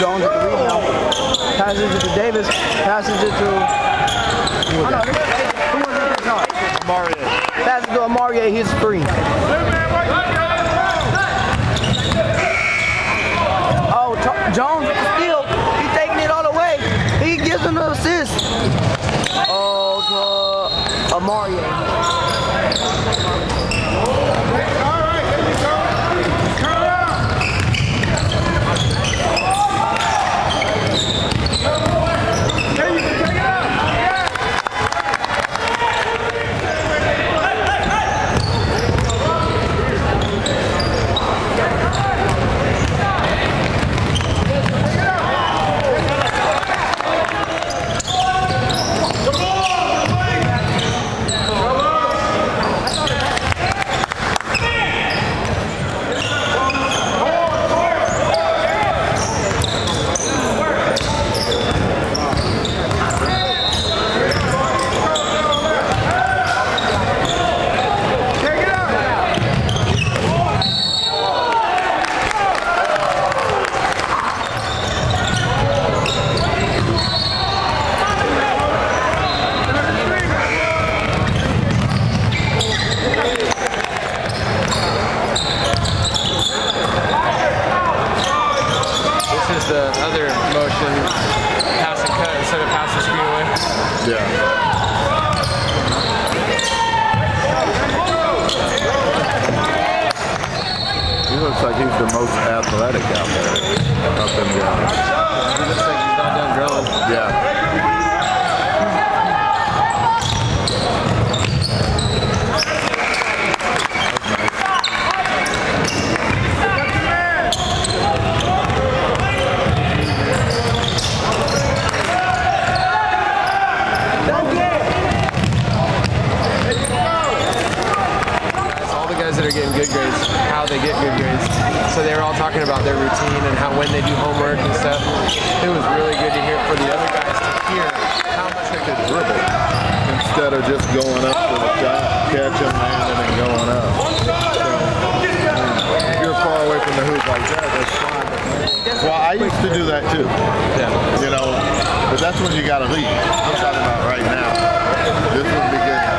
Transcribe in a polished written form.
Jones at the rebound. Passes it to Davis. Passes it to... Who was it? No. Amarier. Passes it to Amarier. His screen. Oh, Jones with the steal. He's taking it all the way. He gives him an assist. Oh, to Amarier. The other motion, pass and cut instead of pass and screen away. Yeah. He looks like he's the most athletic out there. Up and down. He looks like he's not done growing. Yeah. That are getting good grades, how they get good grades. So they were all talking about their routine and how when they do homework and stuff. It was really good to hear for the other guys to hear how much they could dribble. Instead of just going up to the shot, catching, landing, and going up. So, if you're far away from the hoop like that, that's fine. Well, I used to do that too. Yeah. You know, but that's when you got to leave. I'm talking about right now. This would be good.